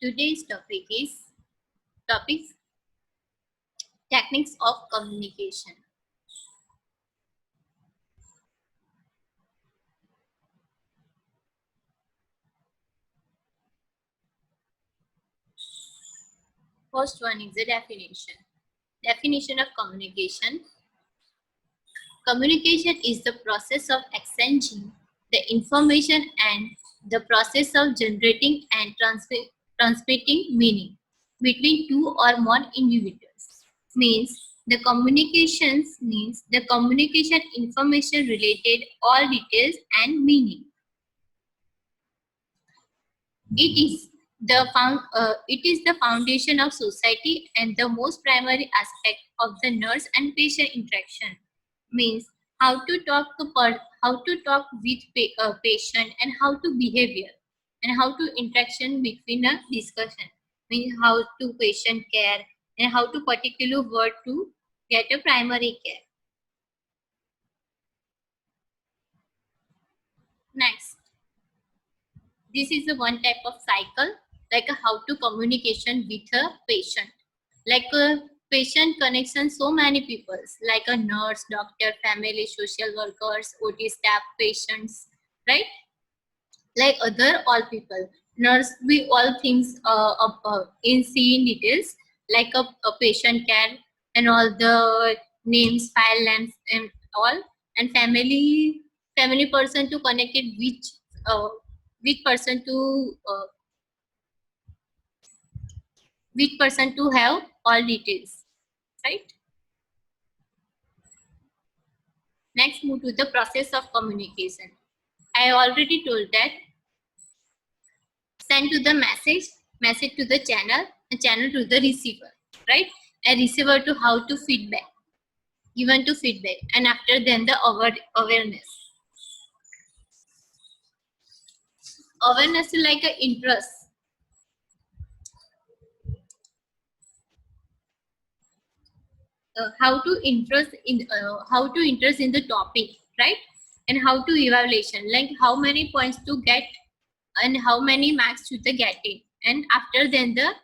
Today's topics techniques of communication. First one is the definition. Definition of communication. Communication is the process of exchanging the information and the process of generating and transmitting meaning between two or more individuals. Means the communication information related all details and meaning. It is the foundation of society and the most primary aspect of the nurse and patient interaction. Means how to talk with patient and how to behavior and how to interaction between a discussion. Means how to patient care and how to particular word to get a primary care. Next, this is the one type of cycle like a how to communication with a patient. Like a patient connection so many people like a nurse, doctor, family, social workers, OT staff, patients, right? Like other all people. Nurse, we all things in seeing details like a patient care and all the names, file names and all, and family person to connect it which person to which person to have all details, right? Next, move to the process of communication. I already told that send to the message to the channel, and channel to the receiver, right? And receiver to how to feedback, given to feedback, and after then the awareness. Awareness is like an interest. How to interest in the topic, right? And how to evaluation, like how many points to get and how many marks to the getting, and after then the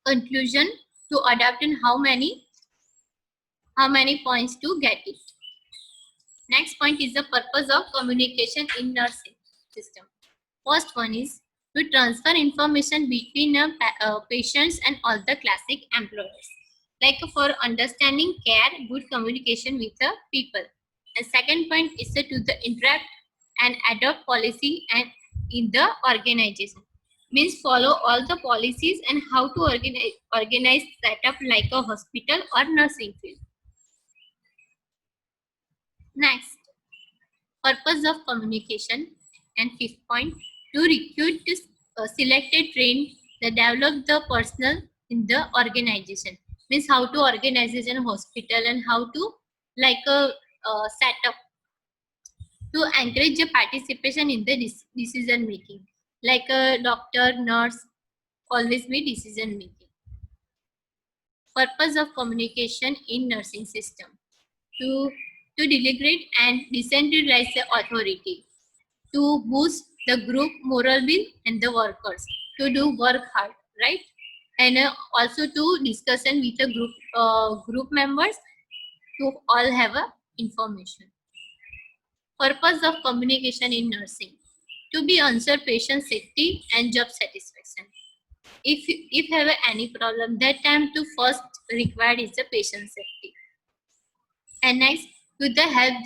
conclusion to adapt in how many points to get it. Next point is the purpose of communication in nursing system. First one is to transfer information between patients and all the classic employers, like for understanding care, good communication with the people. And second point is to the interact and adopt policy and in the organization, means follow all the policies and how to organize setup like a hospital or nursing field. Next, purpose of communication. And fifth point, to recruit selected trained the develop the personnel in the organization, means how to organization hospital and how to like a setup to encourage the participation in the decision making, like a doctor, nurse, always be decision making. Purpose of communication in nursing system, to delegate and decentralize the authority, to boost the group morale and the workers to do work hard, right? And also to discussion with the group members to all have a information. Purpose of communication in nursing, to be answer patient safety and job satisfaction. If have any problem, that time to first required is the patient safety. And next, to the help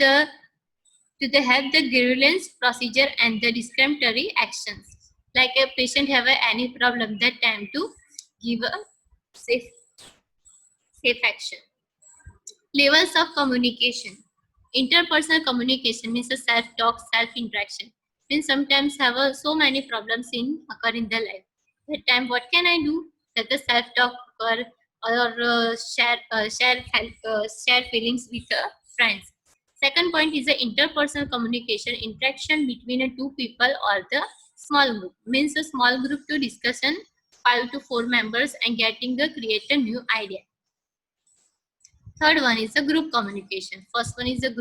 the grievance procedure and the discriminatory actions. Like a patient have any problem, that time to give a safe action. Levels of communication. Interpersonal communication means a self-talk, self-interaction. Means sometimes have so many problems occur in the life. That time, what can I do? That the self-talk occur or share feelings with friends. Second point is the interpersonal communication, interaction between two people or the small group. Means a small group to discussion 5 to 4 members and getting the create a new idea. Third one is the group communication. First one is the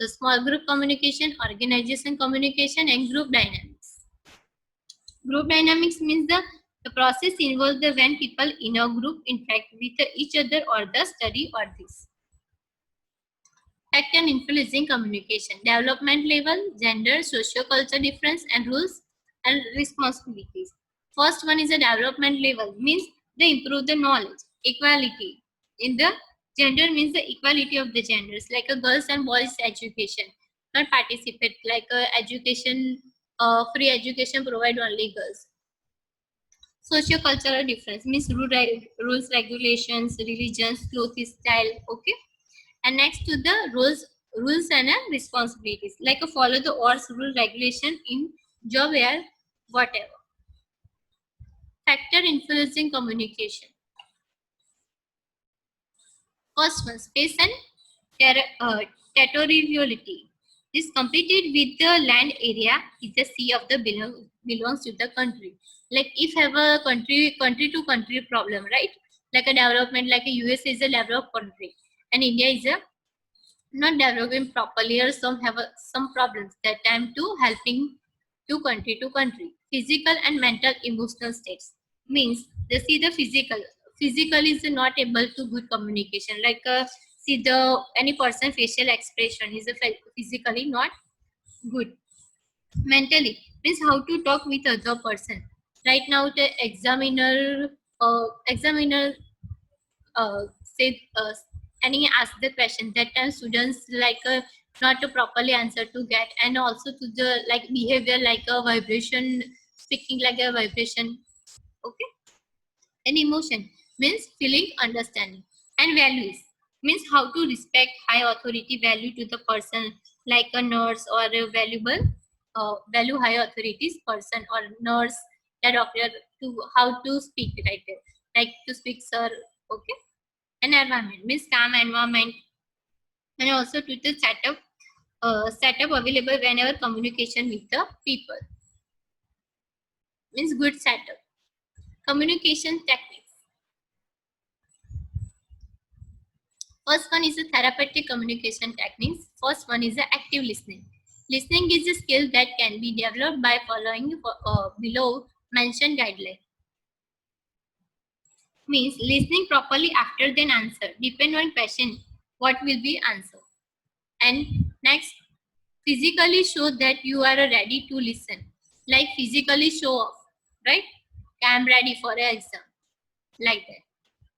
small group communication, organization communication, and group dynamics. Group dynamics means the The process involves the when people in a group interact with each other or the study or this. Fact and influencing communication. Development level, gender, socio-culture difference, and rules and responsibilities. First one is a development level, means they improve the knowledge. Equality. In the gender means the equality of the genders, like a girls and boys education. Not participate, like education, free education provide only girls. Socio-cultural difference means rules, regulations, religions, clothes style. Okay. And next to the rules and responsibilities, like follow the ORS rule regulation in job or whatever. Factor influencing communication. First one, space and territoriality. Is completed with the land area is the sea of the belongs to the country. Like if have a country to country problem, right? Like a development, like a US is a developed country and India is a not developing properly, or some have some problems that time to helping to country. Physical and mental emotional states means they see the physical is not able to good communication, like see the any person facial expression is a physically not good. Mentally means how to talk with other person. Right now the examiner say and he asked the question that time students like not to properly answer to get, and also to the like behavior like a vibration, speaking like a vibration. Okay. And emotion means feeling, understanding. And values means how to respect high authority value to the person, like a nurse or a valuable value high authorities person or nurse, a doctor, to how to speak right there, like to speak sir. Okay. An environment means calm environment, and also to the setup available whenever communication with the people means good setup. Communication techniques. First one is a therapeutic communication techniques. First one is a active listening. Listening is a skill that can be developed by following below mentioned guidelines. Means listening properly after then answer. Depend on question what will be answer. And next, physically show that you are ready to listen, like physically show off, right? I'm ready for an exam, like that.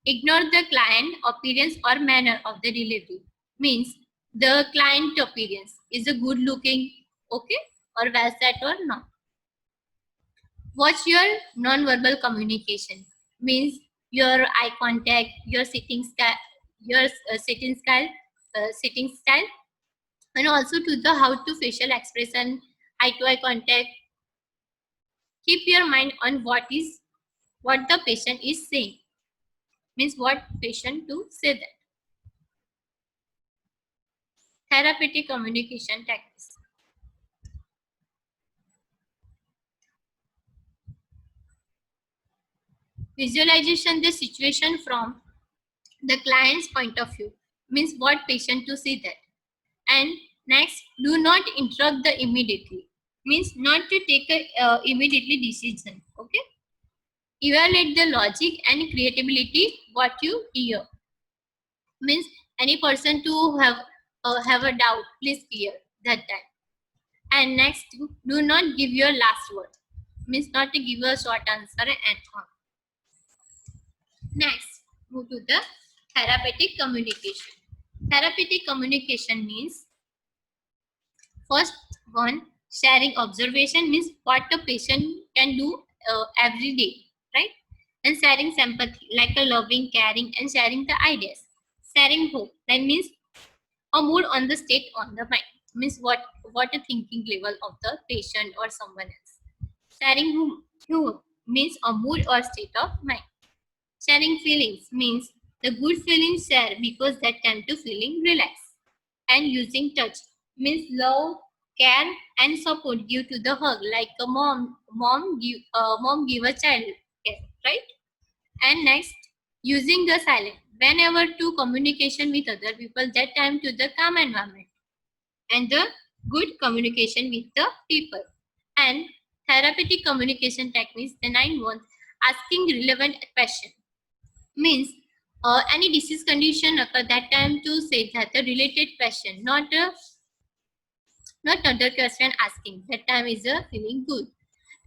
Ignore the client appearance or manner of the delivery, means the client appearance is a good looking, okay, or well set or not. Watch your non-verbal communication, means your eye contact, your sitting style, your sitting style, and also to the how to facial expression, eye to eye contact. Keep your mind on what the patient is saying, means what patient to say that. Therapeutic communication techniques. Visualization the situation from the client's point of view, means what patient to see that. And next, do not interrupt the immediately, means not to take a immediately decision. Okay. Evaluate the logic and creativity what you hear, means any person to have a doubt, please clear that time. And next, do not give your last word, means not to give a short answer and on. Next, move to the therapeutic communication. Therapeutic communication means first one, sharing observation, means what the patient can do every day, right? And sharing sympathy, like a loving, caring, and sharing the ideas. Sharing hope, that means a mood on the state on the mind, means what a thinking level of the patient or someone else. Sharing humor means a mood or state of mind. Sharing feelings means the good feelings share because that time to feeling relax. And using touch means love, care, and support give to the hug, like a mom give a child care, right? And next, using the silent whenever to communication with other people, that time to the calm environment. And the good communication with the people. And therapeutic communication techniques, the 9 ones asking relevant question means any disease condition occur that time to say that a related question, not other question asking. That time is a feeling good.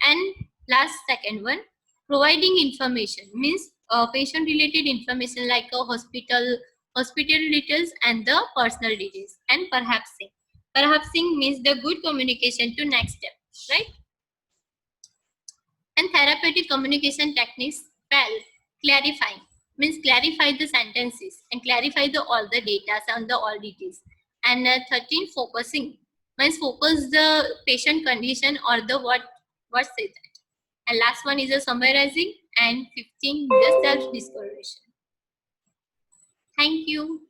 And last second one, providing information means patient related information like a hospital details and the personal details. And perhapsing means the good communication to next step, right? And therapeutic communication techniques, clarifying means clarify the sentences and clarify the all the data and the all details. And 13, focusing means focus the patient condition or the what say that. And last one is a summarizing, and 15 the self discovery. Thank you.